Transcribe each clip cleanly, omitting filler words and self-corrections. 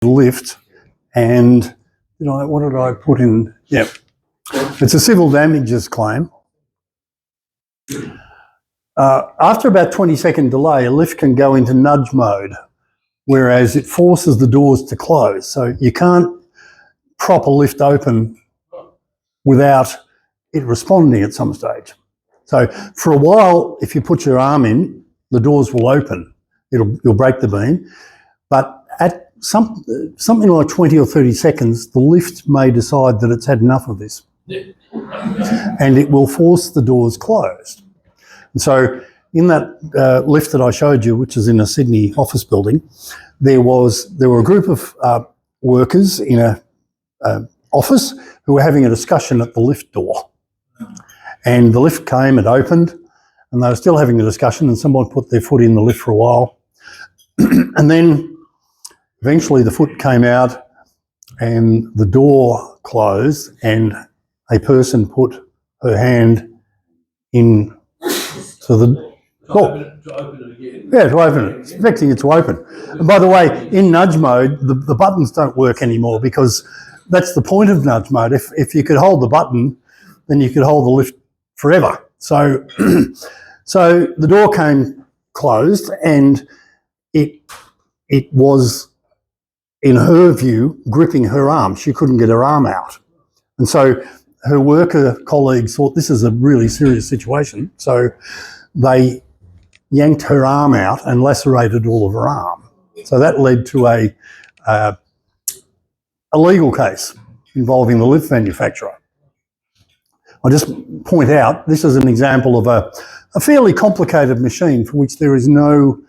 lift, and what did I put in? Yeah, it's a civil damages claim. After about 20-second delay, a lift can go into nudge mode, whereas it forces the doors to close. So you can't prop a lift open without it responding at some stage. So for a while, if you put your arm in, the doors will open. You'll break the beam. But at something like 20 or 30 seconds, the lift may decide that it's had enough of this. And it will force the doors closed. And so in that lift that I showed you, which is in a Sydney office building, there were a group of workers in a office who were having a discussion at the lift door. And the lift came, it opened, and they were still having a discussion, and someone put their foot in the lift for a while. And then eventually the foot came out and the door closed, and a person put her hand in to the door. To open it again. Yeah, to open it, expecting it to open. And by the way, in nudge mode, the buttons don't work anymore, because that's the point of nudge mode. If you could hold the button, then you could hold the lift forever. So, so the door came closed, and it was, in her view, gripping her arm. She couldn't get her arm out. And so her worker colleagues thought this is a really serious situation. So they yanked her arm out and lacerated all of her arm. So that led to a legal case involving the lift manufacturer. I'll just point out, this is an example of a fairly complicated machine for which there is no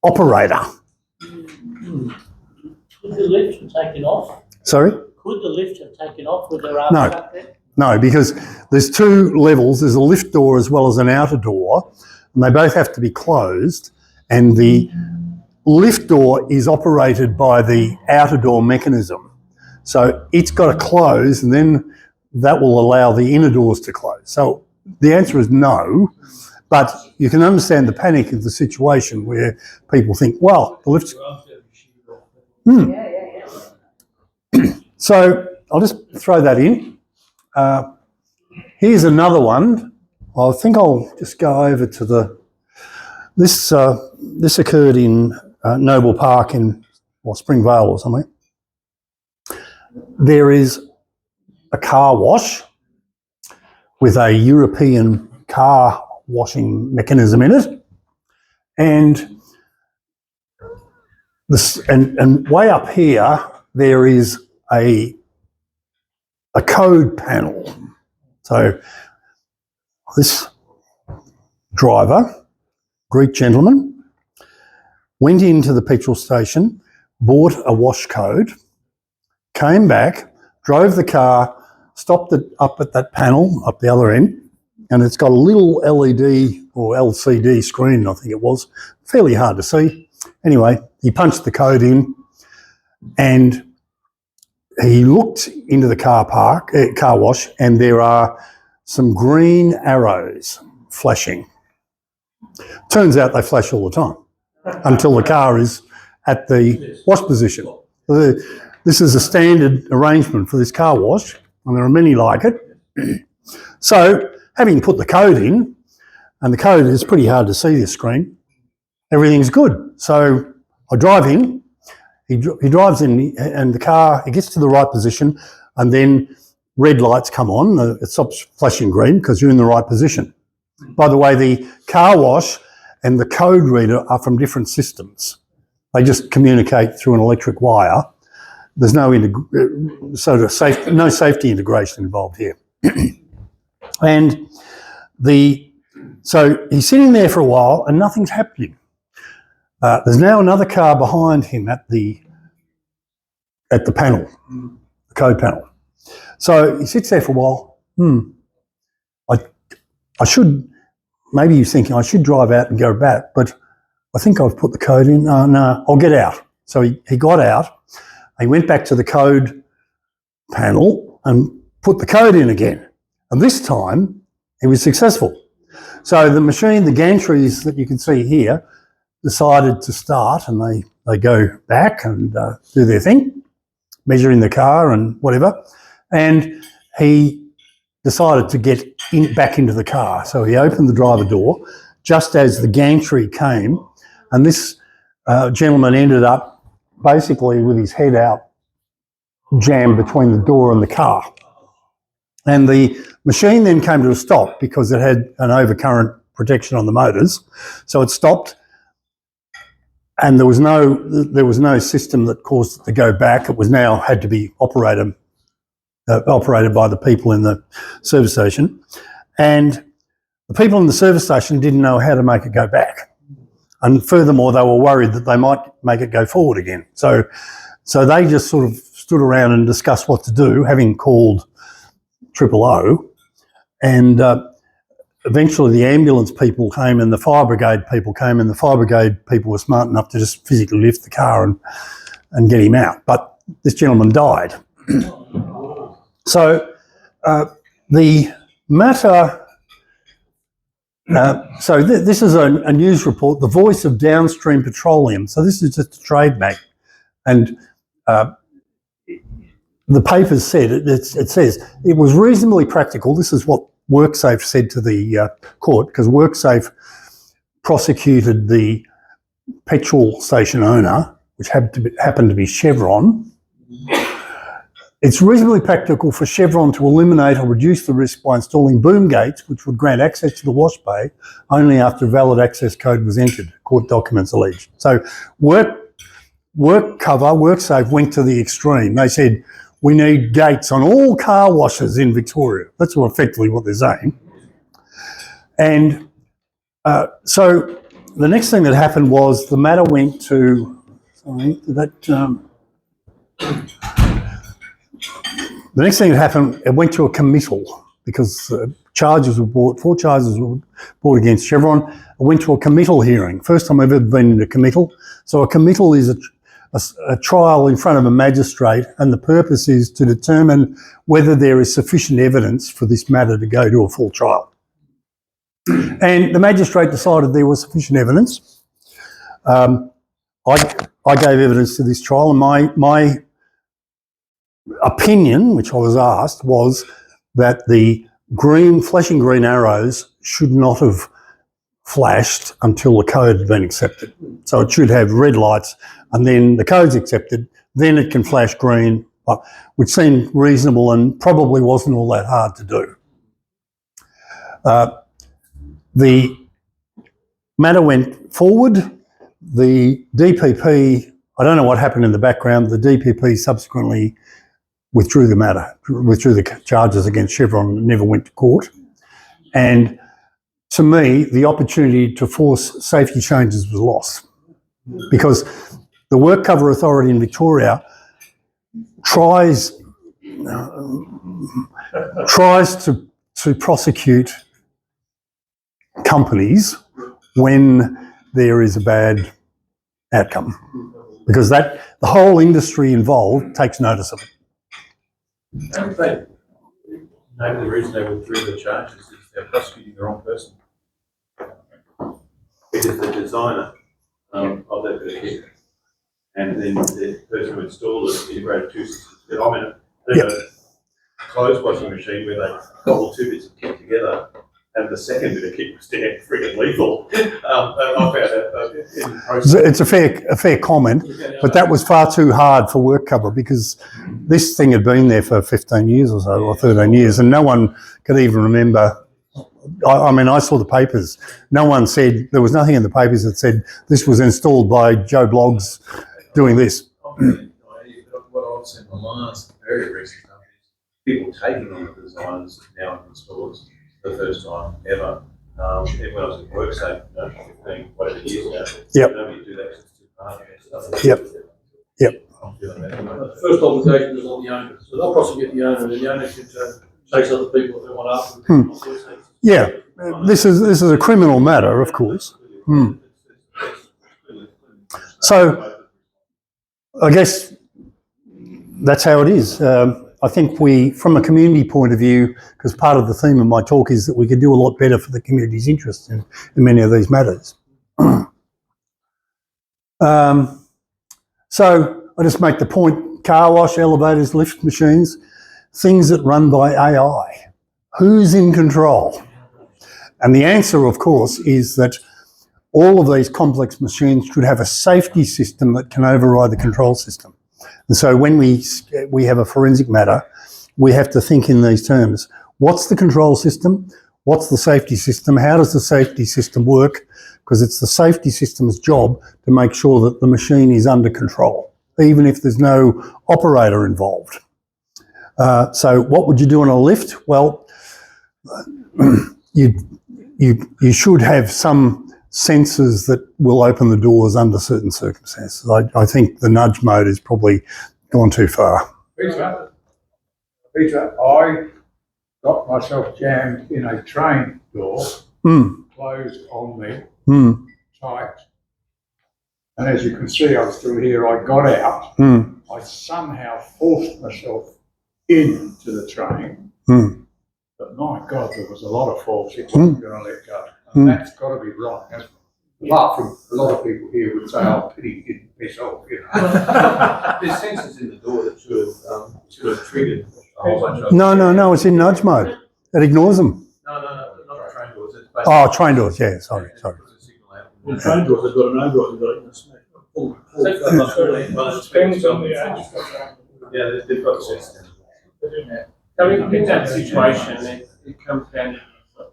operator. Could the lift have taken off? Sorry? Could the lift have taken off with their arms up there? No, because there's two levels. There's a lift door as well as an outer door, and they both have to be closed, and the lift door is operated by the outer door mechanism. So it's got to close, and then that will allow the inner doors to close. So the answer is no, but you can understand the panic of the situation where people think, well, the lift's... So I'll just throw that in. Here's another one. I think I'll just go over to this occurred in Noble Park or Springvale or something. There is a car wash with a European car washing mechanism in it, and way up here there is a code panel. So this driver, Greek gentleman, went into the petrol station, bought a wash code, came back, drove the car, stopped it up at that panel up the other end, and it's got a little LED or LCD screen, I think it was, fairly hard to see. Anyway, he punched the code in, and he looked into the car wash, and there are some green arrows flashing. Turns out they flash all the time until the car is at the wash position. This is a standard arrangement for this car wash, and there are many like it. So, having put the code in, and the code is pretty hard to see this screen, everything's good. So I drive in, he drives in, and the car, it gets to the right position, and then red lights come on. It stops flashing green because you're in the right position. By the way, the car wash and the code reader are from different systems. They just communicate through an electric wire. There's no no safety integration involved here. And so he's sitting there for a while and nothing's happening. There's now another car behind him at the panel, the code panel. So he sits there for a while. I should, maybe he's thinking, I should drive out and go back, but I think I've put the code in. No, I'll get out. So he got out. He went back to the code panel and put the code in again. And this time, he was successful. So the machine, the gantries that you can see here, decided to start, and they they go back and do their thing, measuring the car and whatever. And he decided to get back into the car. So he opened the driver door just as the gantry came, and this gentleman ended up basically with his head out, jammed between the door and the car. And the machine then came to a stop because it had an overcurrent protection on the motors. So it stopped, and there was no system that caused it to go back. It was now had to be operated by the people in the service station. And the people in the service station didn't know how to make it go back. And furthermore, they were worried that they might make it go forward again. So they just sort of stood around and discussed what to do, having called 000. And eventually the ambulance people came and the fire brigade people came, and the fire brigade people were smart enough to just physically lift the car and get him out. But this gentleman died. So the matter... this is a news report, the voice of downstream petroleum. So this is just a trade mag. And the paper said, it says, it was reasonably practical. This is what WorkSafe said to the court, because WorkSafe prosecuted the petrol station owner, which happened to be Chevron. It's reasonably practical for Chevron to eliminate or reduce the risk by installing boom gates, which would grant access to the wash bay only after a valid access code was entered, court documents allege. So WorkSafe went to the extreme. They said, we need gates on all car washes in Victoria. That's effectively what they're saying. And so the next thing that happened was the matter went to, the next thing that happened, it went to a committal because four charges were brought against Chevron. It went to a committal hearing. First time I've ever been in a committal. So a committal is a trial in front of a magistrate, and the purpose is to determine whether there is sufficient evidence for this matter to go to a full trial. And the magistrate decided there was sufficient evidence. I gave evidence to this trial, and my opinion, which I was asked, was that the flashing green arrows should not have flashed until the code had been accepted. So it should have red lights, and then the code's accepted, then it can flash green, which seemed reasonable and probably wasn't all that hard to do. The matter went forward. The DPP, I don't know what happened in the background, the DPP subsequently withdrew the charges against Chevron and never went to court. And to me, the opportunity to force safety changes was lost, because the Work Cover Authority in Victoria tries to prosecute companies when there is a bad outcome, because the whole industry involved takes notice of it. Maybe the reason they withdrew the charges is they're prosecuting the wrong person. Because the designer of that bit of kit, and then the person who installed it integrated two systems together. I mean, there's a clothes washing machine where they cobbled two bits of kit together, and the second bit of kit was damn friggin' lethal. I found that in the process. It's a fair comment, but that was far too hard for Work Cover, because this thing had been there for 15 years or so, or 13 years, and no one could even remember. I mean, I saw the papers. No one said, there was nothing in the papers that said this was installed by Joe Bloggs doing this. What I've seen online is very recent stuff is people taking on the designs now and installers for the first time ever. When I was at WorkSafe, 15, whatever years now, Yep. nobody do that because it's too hard and stuff. Yep. I'm feeling that. The first obligation is on the owner, so they'll prosecute the owner, and the owner can chase other people if they want after. Yeah, this is a criminal matter, of course. So I guess that's how it is. I think from a community point of view, because part of the theme of my talk is that we could do a lot better for the community's interest in many of these matters. So I just make the point, car wash, elevators, lift machines, things that run by AI. Who's in control? And the answer, of course, is that all of these complex machines should have a safety system that can override the control system. And so when we have a forensic matter, we have to think in these terms. What's the control system? What's the safety system? How does the safety system work? Because it's the safety system's job to make sure that the machine is under control, even if there's no operator involved. So what would you do on a lift? Well, you should have some sensors that will open the doors under certain circumstances. I think the nudge mode is probably gone too far. Peter, I got myself jammed in a train door, closed on me, tight. And as you can see, I'm still here. I got out. I somehow forced myself into the train. But my God, there was a lot of force. It wasn't going to let go. And that's got to be wrong. Apart from a lot of people here would say, "Oh, pity you didn't piss off." You know? There's sensors in the door that should have triggered a whole bunch of. No, it's in nudge mode. It ignores them. No, not train doors. It's Oh, train doors, yeah, sorry. Well, train doors, they've got an override, they've got it in the smack. Depends on the age. Yeah, they've got the sensors. So in that situation, it comes down to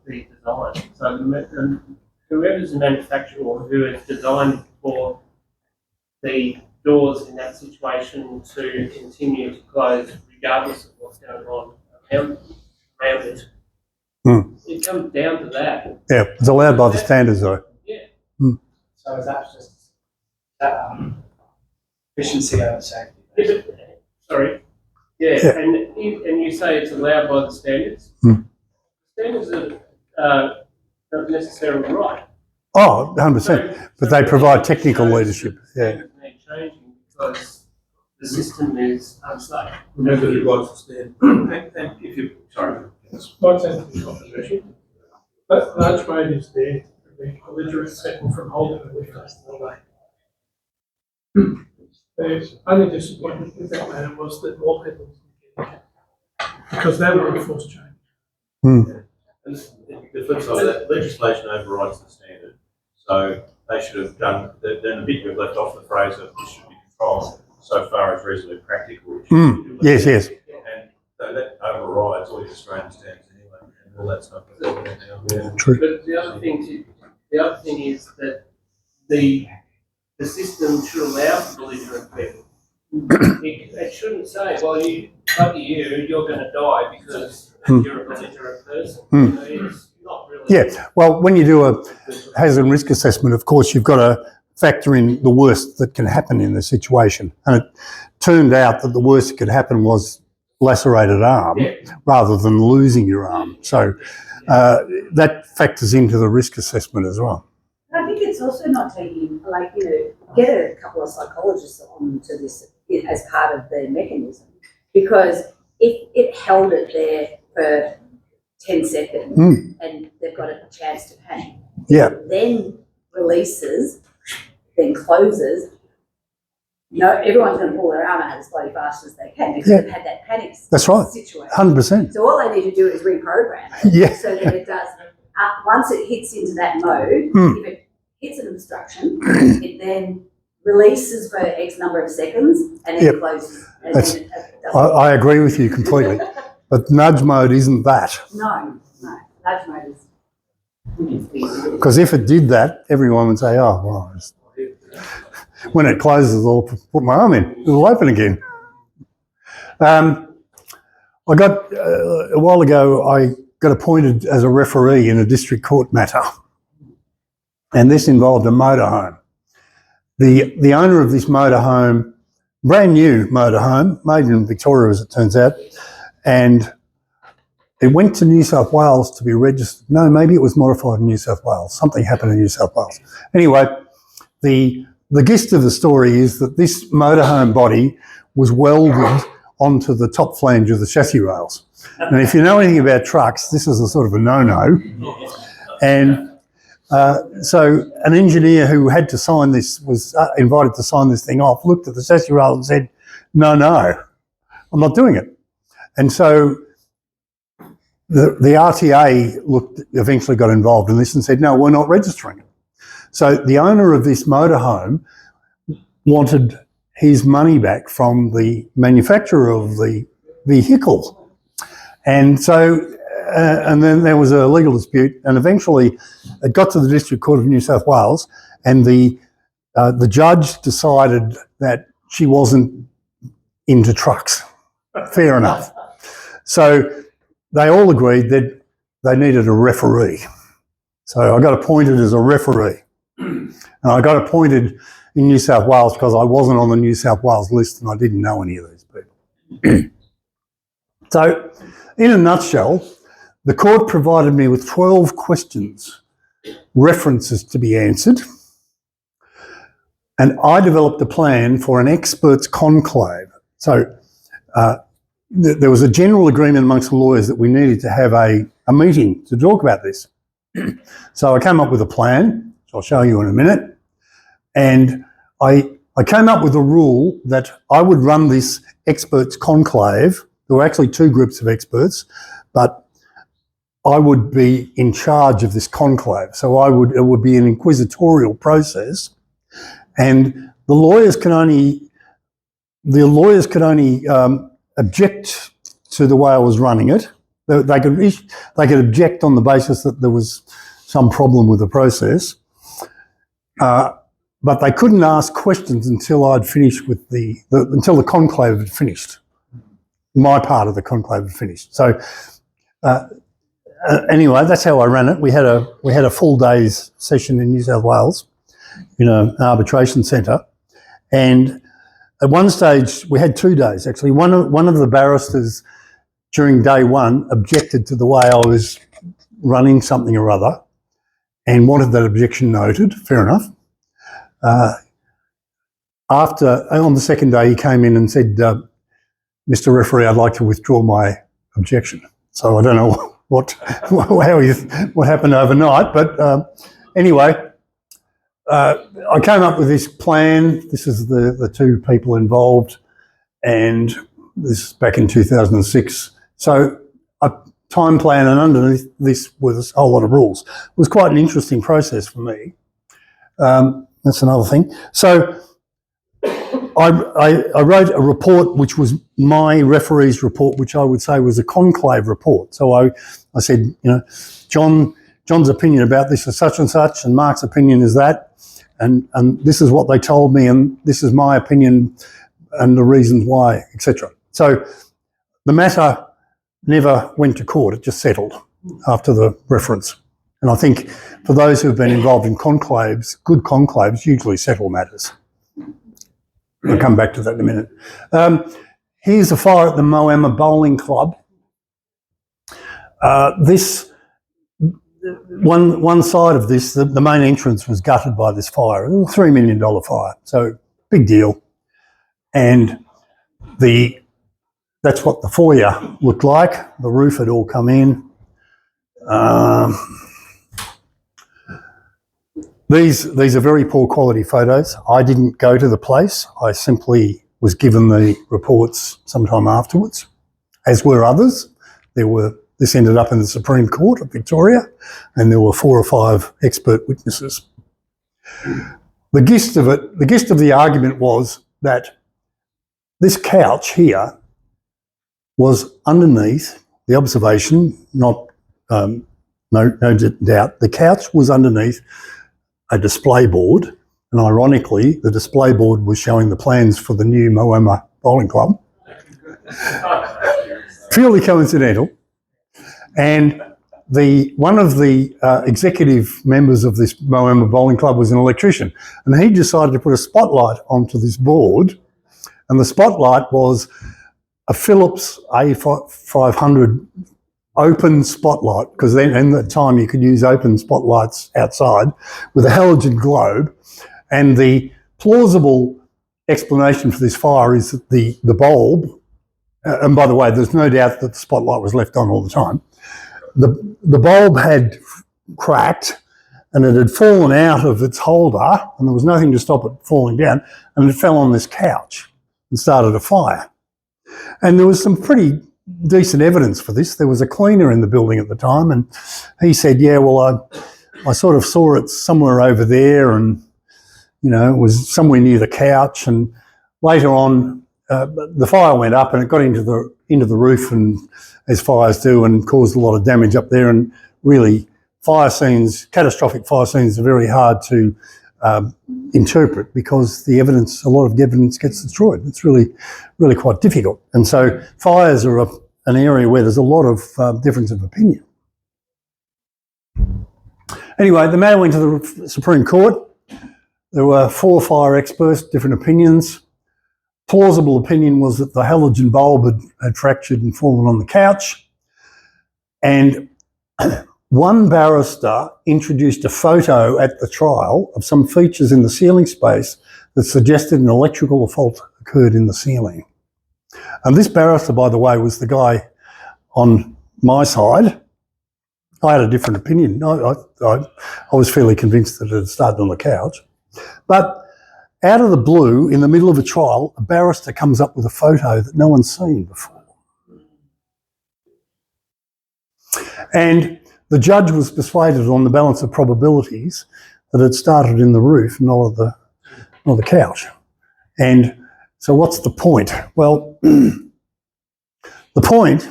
the design. So whoever's the manufacturer or who has designed for the doors in that situation to continue to close regardless of what's going on around it. It comes down to that. Yeah, it's allowed by the standards though. Yeah. So is that just efficiency over safety? Yeah, but, sorry. Yeah, and you say it's allowed by the standards. Standards are not necessarily right. Oh, 100%. But they provide technical leadership. Yeah. They're changing because the system is unsafe. Nobody wants to stand. And if you, sorry. Not sensitive controversial. But large mode is there to prevent belligerent second from holding the lift all day. The only disappointment with that matter was that more people didn't get it because they were enforced change. And the flip side of that, legislation overrides the standard. So they should have done, then the bit you've left off the phrase of this should be controlled so far as reasonably practical. Yes. And so that overrides all your Australian standards anyway, and all that stuff. True. But the other thing is that the system should allow for belligerent people. It shouldn't say, well, you're going to die because you're a belligerent person. You know, it's not really. Yeah, well, when you do a hazard and risk assessment, of course, you've got to factor in the worst that can happen in the situation. And it turned out that the worst that could happen was lacerated arm rather than losing your arm. So that factors into the risk assessment as well. I think it's also not taking, get a couple of psychologists onto this as part of the mechanism, because if it held it there for 10 seconds and they've got a chance to panic, then releases, then closes, everyone's going to pull their arm out as bloody fast as they can because they've had that panic situation. 100%. So all they need to do is reprogram it so that it does. Once it hits into that mode, if it hits an obstruction, it then releases for X number of seconds and then closes. And then I agree with you completely. But nudge mode isn't that. No, nudge mode is. Because if it did that, everyone would say, oh, well, when it closes, I'll put my arm in. It'll open again. I got, a while ago, I got appointed as a referee in a district court matter. And this involved a motorhome. The owner of this motorhome, brand new motorhome, made in Victoria as it turns out, and it went to New South Wales to be registered. No, maybe it was modified in New South Wales. Something happened in New South Wales. Anyway, the gist of the story is that this motorhome body was welded onto the top flange of the chassis rails. And if you know anything about trucks, this is a sort of a no-no. And So an engineer who had to sign this, was invited to sign this thing off, looked at the assessor roll and said, no, I'm not doing it. And so the RTA eventually got involved in this and said, no, we're not registering it. So the owner of this motorhome wanted his money back from the manufacturer of the vehicle. And so, and then there was a legal dispute, and eventually it got to the District Court of New South Wales, and the judge decided that she wasn't into trucks. Fair enough. So they all agreed that they needed a referee. So I got appointed as a referee. And I got appointed in New South Wales because I wasn't on the New South Wales list and I didn't know any of these people. So, in a nutshell, the court provided me with 12 questions, references to be answered, and I developed a plan for an experts conclave. So, there was a general agreement amongst the lawyers that we needed to have a meeting to talk about this. So I came up with a plan, which I'll show you in a minute, and I came up with a rule that I would run this experts conclave. There were actually two groups of experts, but I would be in charge of this conclave. So it would be an inquisitorial process, and the lawyers could only object to the way I was running it. They could object on the basis that there was some problem with the process, but they couldn't ask questions until I'd finished with until the conclave had finished. My part of the conclave had finished. So anyway, that's how I ran it. We had a full day's session in New South Wales, in an arbitration centre, and at one stage, we had 2 days actually. One of the barristers during day one objected to the way I was running something or other and wanted that objection noted. Fair enough. On the second day, he came in and said, Mr. Referee, I'd like to withdraw my objection. So I don't know what happened overnight, but anyway, I came up with this plan. This is the two people involved, and this is back in 2006. So a time plan, and underneath this was a whole lot of rules. It was quite an interesting process for me. That's another thing. So I wrote a report which was my referee's report, which I would say was a conclave report. So I said, John's opinion about this is such and such, and Mark's opinion is that. And this is what they told me, and this is my opinion and the reasons why, etc. So the matter never went to court, it just settled after the reference. And I think for those who've been involved in conclaves, good conclaves usually settle matters. I'll come back to that in a minute. Here's a fire at the Moama Bowling Club. This one side of this, the main entrance was gutted by this fire. It was a $3 million fire, so big deal. And that's what the foyer looked like. The roof had all come in. These are very poor quality photos. I didn't go to the place. I simply was given the reports sometime afterwards, as were others. This ended up in the Supreme Court of Victoria, and there were 4 or 5 expert witnesses. The gist of the argument was that this couch here was underneath the observation, no doubt, the couch was underneath a display board, and ironically, the display board was showing the plans for the new Moama Bowling Club. Purely coincidental. And one of the executive members of this Moama Bowling Club was an electrician, and he decided to put a spotlight onto this board, and the spotlight was a Philips A500 open spotlight, because then in that time you could use open spotlights outside with a halogen globe. And the plausible explanation for this fire is that the bulb, and by the way, there's no doubt that the spotlight was left on all the time, the bulb had cracked, and it had fallen out of its holder, and there was nothing to stop it falling down, and it fell on this couch and started a fire. And there was some pretty decent evidence for this. There was a cleaner in the building at the time, and he said, yeah, well, I sort of saw it somewhere over there, and, you know, it was somewhere near the couch. And later on, the fire went up and it got into the roof, and as fires do, and caused a lot of damage up there. And really, catastrophic fire scenes are very hard to interpret because a lot of evidence gets destroyed. It's really, really quite difficult. And so fires are an area where there's a lot of difference of opinion. Anyway, the matter went to the Supreme Court. There were 4 fire experts, different opinions. Plausible opinion was that the halogen bulb had fractured and fallen on the couch. And one barrister introduced a photo at the trial of some features in the ceiling space that suggested an electrical fault occurred in the ceiling. And this barrister, by the way, was the guy on my side. I had a different opinion. I was fairly convinced that it had started on the couch. But out of the blue, in the middle of a trial, a barrister comes up with a photo that no one's seen before. And the judge was persuaded on the balance of probabilities that it started in the roof, not the couch. And so what's the point? Well, the point,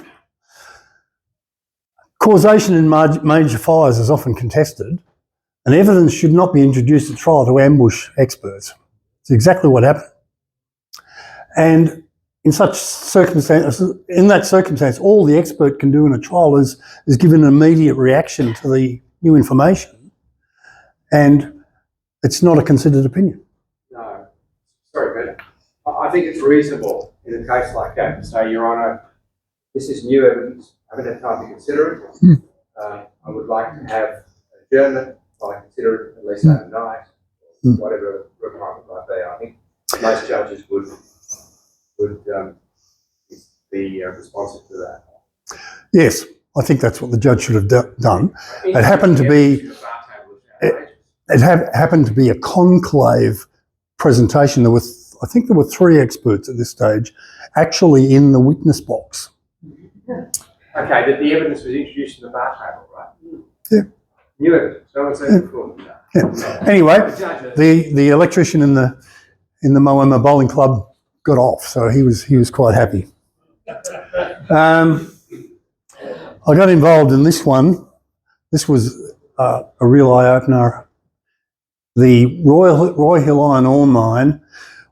causation in major fires is often contested, and evidence should not be introduced at trial to ambush experts. It's exactly what happened. And in that circumstance, all the expert can do in a trial is give an immediate reaction to the new information, and it's not a considered opinion. No, sorry, Peter. I think it's reasonable in a case like that to say, Your Honour, this is new evidence. I haven't had time to consider it. I would like to have adjournment while I consider it at least overnight, whatever requirement might be. I think most judges would be responsive to that. Yes, I think that's what the judge should have done. It happened to be happened to be a conclave presentation. I think there were 3 experts at this stage actually in the witness box. Okay, that the evidence was introduced in the bar table, right? Yeah. New evidence. No one's seen it before. Yeah. Anyway, the electrician in the Moama Bowling Club got off, so he was quite happy. I got involved in this one. This was a real eye-opener. The Roy Hill Iron Ore Mine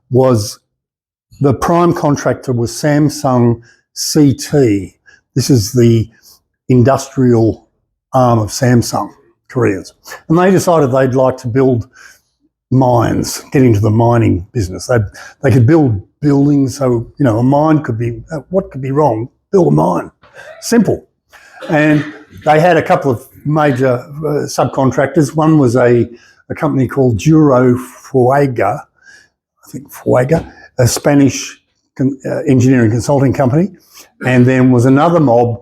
the prime contractor was Samsung CT. This is the industrial arm of Samsung, Koreans. And they decided they'd like to build mines, get into the mining business. They could build buildings, so, you know, a mine could be, what could be wrong? Build a mine. Simple. And they had a couple of major subcontractors. One was a company called Duro Fuega, a Spanish engineering consulting company. And then was another mob,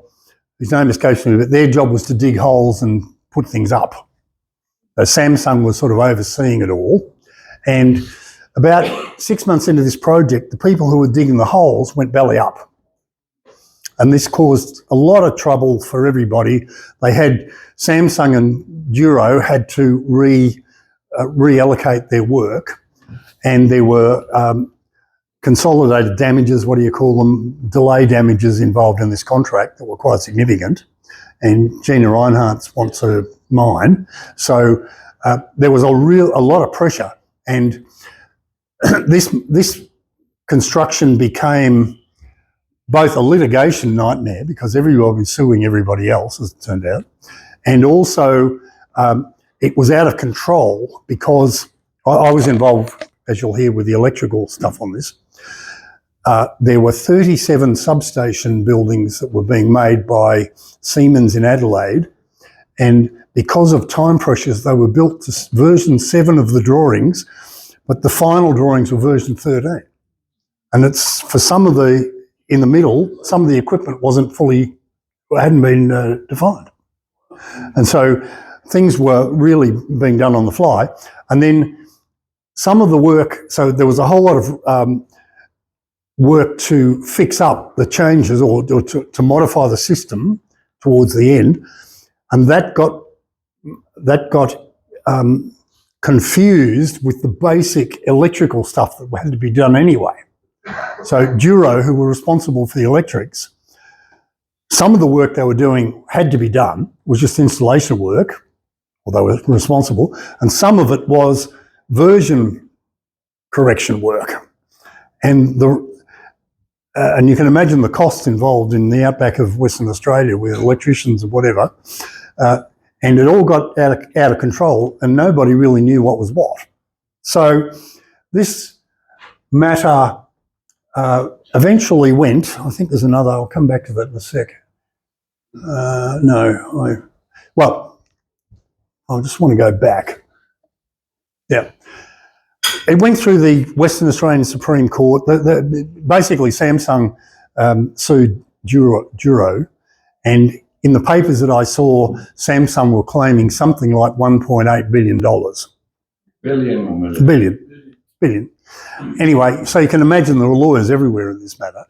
whose name escapes me, but their job was to dig holes and put things up. Samsung was sort of overseeing it all. And about 6 months into this project, the people who were digging the holes went belly up. And this caused a lot of trouble for everybody. Samsung and Duro had to reallocate their work, and there were consolidated damages, delay damages involved in this contract that were quite significant. And Gina Reinhardt wants a mine. So there was a lot of pressure. And this construction became both a litigation nightmare because everybody was suing everybody else, as it turned out, and also it was out of control because I was involved, as you'll hear, with the electrical stuff on this. There were 37 substation buildings that were being made by Siemens in Adelaide, and because of time pressures, they were built to version 7 of the drawings, but the final drawings were version 13. And it's for some of in the middle, some of the equipment hadn't been defined. And so things were really being done on the fly. And then some of the work, so there was a whole lot of work to fix up the changes or to modify the system towards the end, and that got confused with the basic electrical stuff that had to be done anyway. So Duro, who were responsible for the electrics, some of the work they were doing had to be done, was just installation work, or they were responsible, and some of it was version correction work. And and you can imagine the costs involved in the outback of Western Australia with electricians and whatever. And it all got out of control, and nobody really knew what was what. So this matter eventually went, I think there's another, I'll come back to that in a sec. Well, I just want to go back. Yeah. It went through the Western Australian Supreme Court. Basically, Samsung sued Duro, and in the papers that I saw, Samsung were claiming something like $1.8 billion. Billion or million? Billion. Anyway, so you can imagine there were lawyers everywhere in this matter.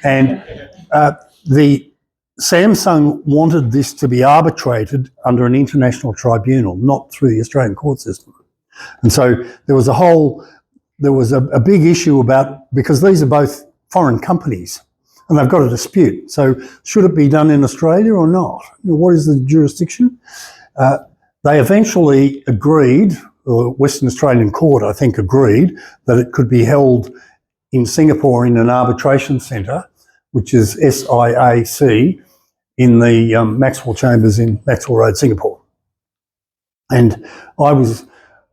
And the Samsung wanted this to be arbitrated under an international tribunal, not through the Australian court system. And so there was a big issue about, because these are both foreign companies and they've got a dispute. So should it be done in Australia or not? What is the jurisdiction? They eventually agreed, or Western Australian Court, I think, agreed that it could be held in Singapore in an arbitration centre, which is SIAC, in the Maxwell Chambers in Maxwell Road, Singapore. And I was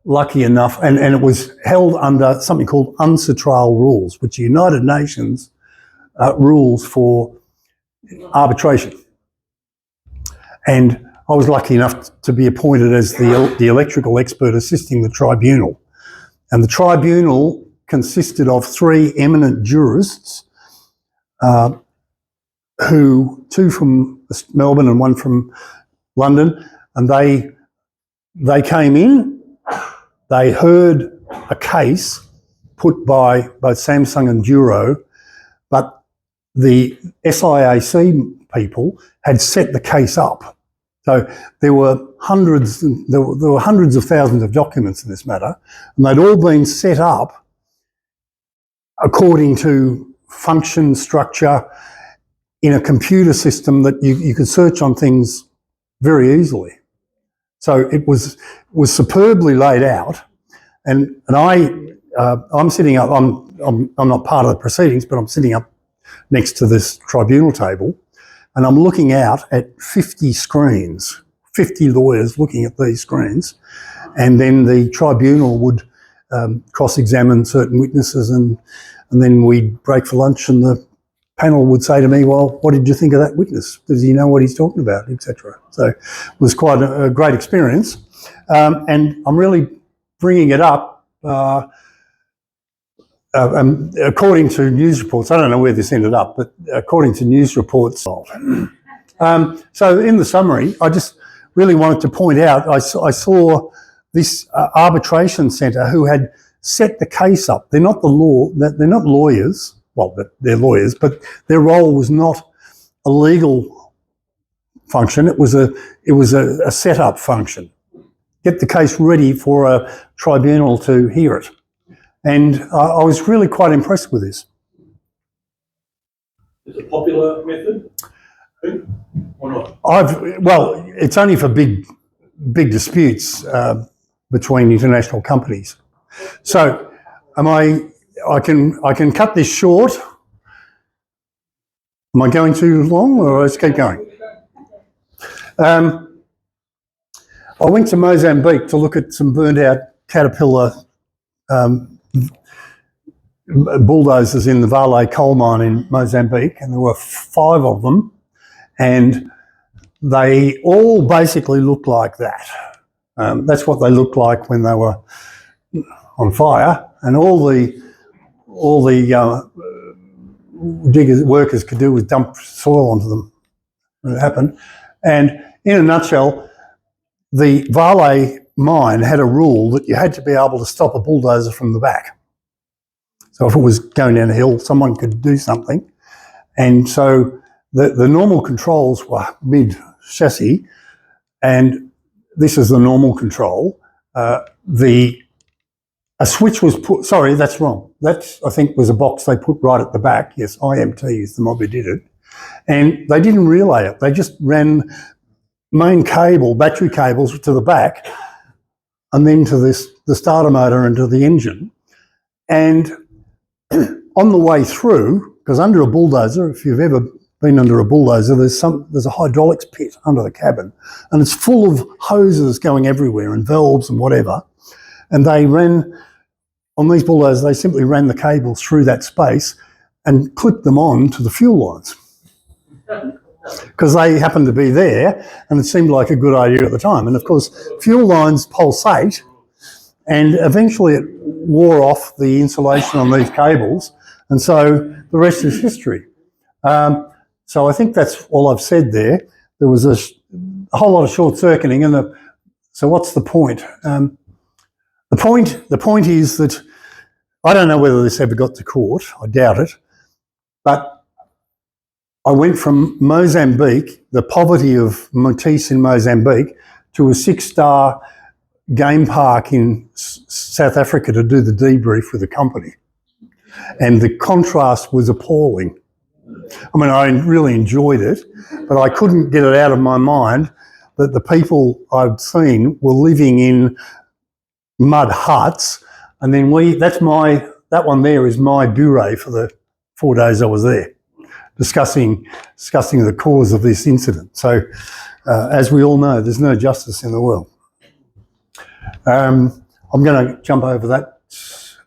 lucky enough, and it was held under something called UNCITRAL rules, which are United Nations rules for arbitration. And I was lucky enough to be appointed as the electrical expert assisting the tribunal. And the tribunal consisted of 3 eminent jurists, two from Melbourne and 1 from London, and they came in, they heard a case put by both Samsung and Duro, but the SIAC people had set the case up. So there were hundreds of thousands of documents in this matter, and they'd all been set up according to function, structure, in a computer system that you could search on things very easily. So it was superbly laid out, and I'm sitting up. I'm not part of the proceedings, but I'm sitting up next to this tribunal table, and I'm looking out at 50 screens, 50 lawyers looking at these screens, and then the tribunal would cross-examine certain witnesses, and then we'd break for lunch, and the panel would say to me, well, what did you think of that witness? Does he know what he's talking about, etc. So it was quite a great experience. And I'm really bringing it up according to news reports. I don't know where this ended up, but according to news reports. So in the summary, I just really wanted to point out, I saw this arbitration centre who had set the case up. They're not lawyers. Well, they're lawyers, but their role was not a legal function. It was a set-up function. Get the case ready for a tribunal to hear it. And I was really quite impressed with this. Is it a popular method? Or not? Well, it's only for big disputes between international companies. So, I can cut this short. Am I going too long, or let's keep going? I went to Mozambique to look at some burnt out Caterpillar bulldozers in the Vale coal mine in Mozambique, and there were 5 of them, and they all basically looked like that. That's what they looked like when they were on fire, and all the workers could do was dump soil onto them when it happened. And in a nutshell, the Vale mine had a rule that you had to be able to stop a bulldozer from the back. So if it was going down a hill, someone could do something. And so the normal controls were mid-chassis, and this is the normal control. A switch was put, sorry, that's wrong. That, I think, was a box they put right at the back. Yes, IMT is the mob who did it. And they didn't relay it. They just ran main cable, battery cables to the back, and then to the starter motor and to the engine. And on the way through, because under a bulldozer, if you've ever been under a bulldozer, there's a hydraulics pit under the cabin, and it's full of hoses going everywhere and valves and whatever. And they ran, on these bulldozers, they simply ran the cables through that space and clipped them on to the fuel lines. Because they happened to be there, and it seemed like a good idea at the time. And of course, fuel lines pulsate, and eventually it wore off the insulation on these cables, and so the rest is history. So I think that's all I've said there. There was a whole lot of short circuiting, and so what's the point? The point is that I don't know whether this ever got to court. I doubt it, but I went from Mozambique, the poverty of Motis in Mozambique, to a 6-star game park in South Africa to do the debrief with the company. And the contrast was appalling. I mean, I really enjoyed it, but I couldn't get it out of my mind that the people I'd seen were living in mud huts. And then that one there is my bureau for the 4 days I was there, discussing the cause of this incident. So, as we all know, there's no justice in the world. I'm going to jump over that.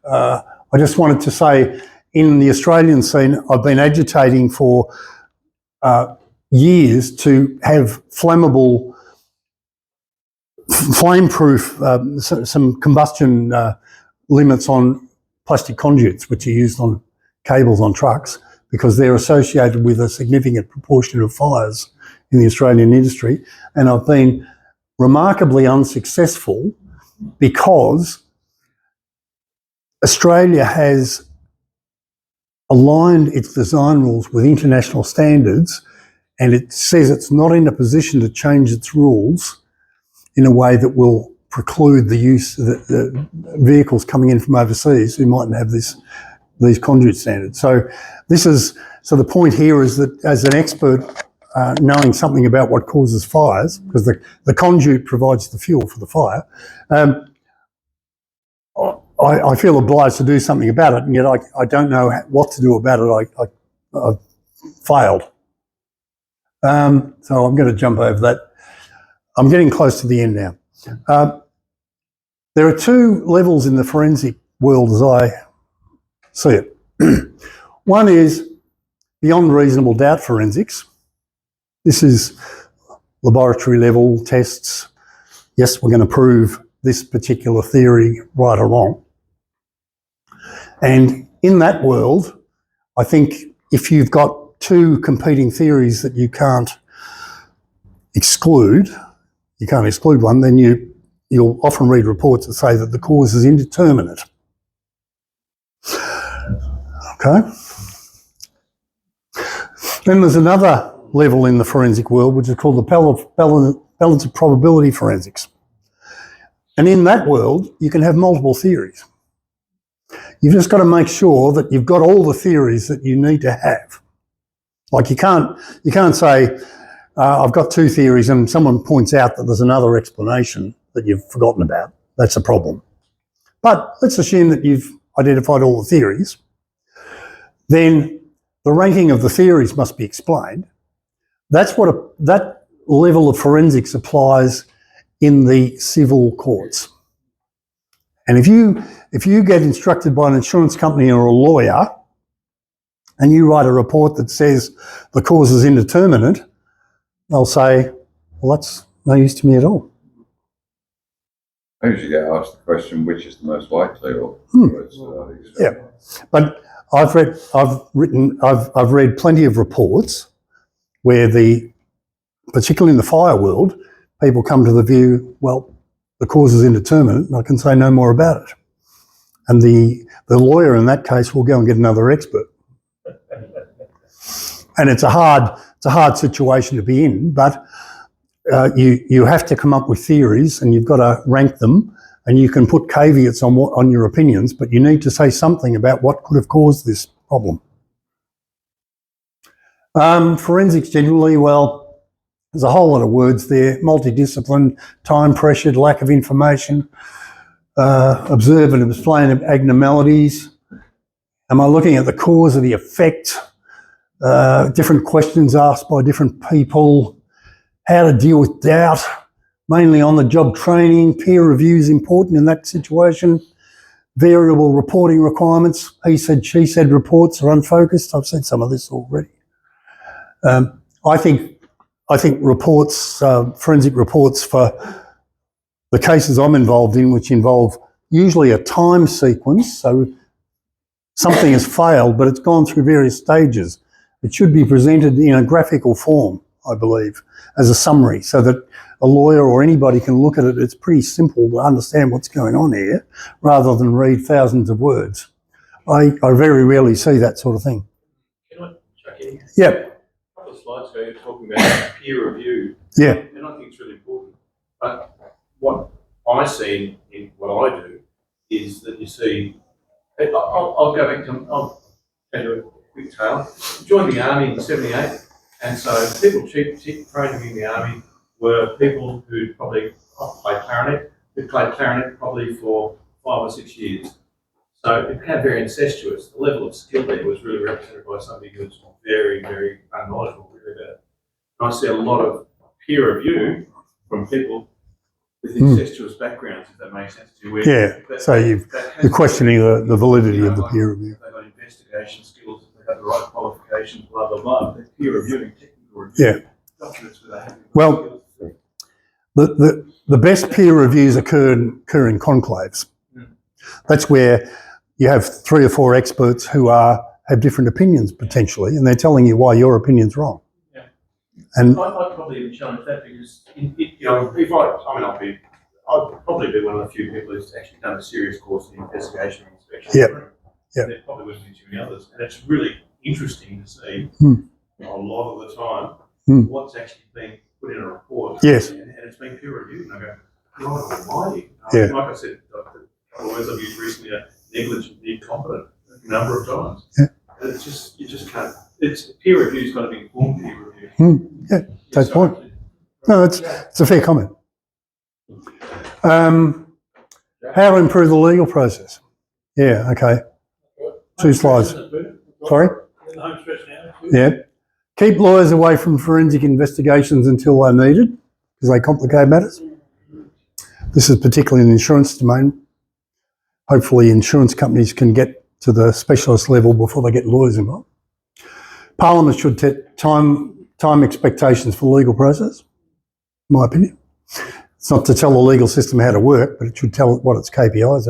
I just wanted to say, in the Australian scene, I've been agitating for years to have flammable, flame-proof, some combustion limits on plastic conduits, which are used on cables on trucks, because they're associated with a significant proportion of fires in the Australian industry. And I've been remarkably unsuccessful because Australia has aligned its design rules with international standards, and it says it's not in a position to change its rules in a way that will preclude the use of the vehicles coming in from overseas who mightn't have these conduit standards. So the point here is that as an expert, knowing something about what causes fires, because the conduit provides the fuel for the fire, I feel obliged to do something about it, and yet I don't know what to do about it. I've failed. So I'm going to jump over that. I'm getting close to the end now. There are 2 levels in the forensic world as I see it. One is beyond reasonable doubt forensics. This is laboratory level tests. Yes, we're going to prove this particular theory right or wrong. And in that world, I think if you've got 2 competing theories that you can't exclude one, then you'll often read reports that say that the cause is indeterminate. Okay? Then there's another level in the forensic world, which is called the balance of probability forensics. And in that world, you can have multiple theories. You've just got to make sure that you've got all the theories that you need to have. Like you can't say, I've got 2 theories and someone points out that there's another explanation that you've forgotten about. That's a problem. But let's assume that you've identified all the theories. Then the ranking of the theories must be explained. That's what that level of forensics applies in the civil courts. And if you get instructed by an insurance company or a lawyer and you write a report that says the cause is indeterminate, they'll say, well, that's no use to me at all. I usually get asked the question, which is the most likely, or yeah, but I've read plenty of reports where particularly in the fire world, people come to the view, well, the cause is indeterminate and I can say no more about it. And the lawyer in that case will go and get another expert. And it's a hard situation to be in, but you have to come up with theories and you've got to rank them, and you can put caveats on your opinions, but you need to say something about what could have caused this problem. Forensics generally, well, there's a whole lot of words there: multidiscipline, time pressured, lack of information, observe and explain abnormalities. Am I looking at the cause of the effect? Different questions asked by different people. How to deal with doubt, mainly on the job training. Peer review is important in that situation. Variable reporting requirements. He said, she said reports are unfocused. I've said some of this already. I think reports, forensic reports for the cases I'm involved in, which involve usually a time sequence, so something has failed, but it's gone through various stages. It should be presented in a graphical form, I believe, as a summary, so that a lawyer or anybody can look at it. It's pretty simple to understand what's going on here, rather than read thousands of words. I very rarely see that sort of thing. Can I chuck in? Yeah. A couple of slides ago, you were talking about peer review. Yeah. And I think it's really important. But what I see in what I do is that you see, I'll go back to, I'll tell you a quick tale. Joined the army in '78, and so people training in the army were people who probably played clarinet, who played clarinet probably for 5 or 6 years. So it became very incestuous. The level of skill there was really represented by somebody who was very, very unknowledgeable really about it. And I see a lot of peer review from people with incestuous backgrounds, if that makes sense to you. Yeah, so you're questioning the validity of the peer review. They've got investigation skills, they have the right qualifications, blah, blah, blah. They're peer reviewing technical review. Yeah. Documents where they have Well, the best peer reviews occur in conclaves. That's where you have 3 or 4 experts who have different opinions potentially, and they're telling you why your opinion's wrong. Yeah. And I'd probably even challenge that because, if I'd probably be one of the few people who's actually done a serious course in investigation and inspection. Yeah. Yeah. There probably wouldn't be too many others, and it's really interesting to see a lot of the time what's actually being put in a report. Yes. And it's been peer reviewed, and I go, God almighty. Yeah. Like I said, the couple of words I've used recently are negligent, incompetent, a number of times. Yeah. And it's just, you just can't, peer review's got to be informed peer review. Yeah, that's point. No, it's a fair comment. How to improve the legal process? Yeah, okay. 2 slides. Sorry? Yeah. Keep lawyers away from forensic investigations until they're needed, because they complicate matters. This is particularly in the insurance domain. Hopefully insurance companies can get to the specialist level before they get lawyers involved. Parliament should set time expectations for the legal process, in my opinion. It's not to tell the legal system how to work, but it should tell it what its KPIs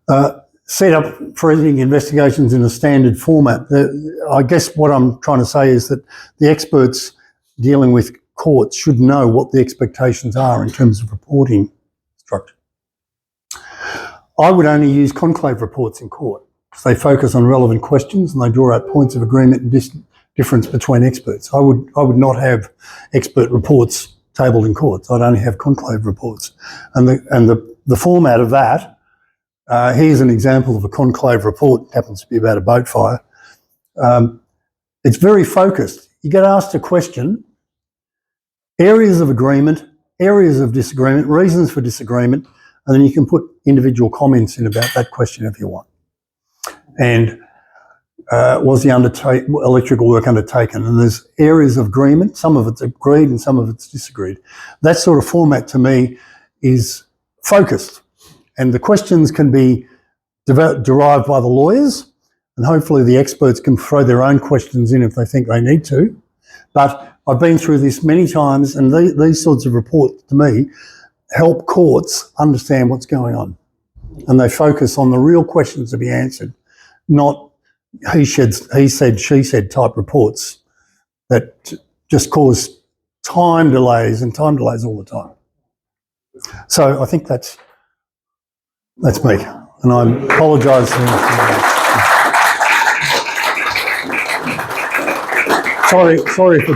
are. Set up forensic investigations in a standard format. I guess what I'm trying to say is that the experts dealing with courts should know what the expectations are in terms of reporting structure. I would only use conclave reports in court because they focus on relevant questions and they draw out points of agreement and difference between experts. I would not have expert reports tabled in courts. I'd only have conclave reports. And the format of that, here's an example of a conclave report. It happens to be about a boat fire. It's very focused. You get asked a question, areas of agreement, areas of disagreement, reasons for disagreement, and then you can put individual comments in about that question if you want. And was the electrical work undertaken? And there's areas of agreement, some of it's agreed and some of it's disagreed. That sort of format to me is focused. And the questions can be derived by the lawyers, and hopefully the experts can throw their own questions in if they think they need to. But I've been through this many times, and these sorts of reports, to me, help courts understand what's going on. And they focus on the real questions to be answered, not he said, she said type reports that just cause time delays all the time. So I think that's me, and I apologise for that. Sorry for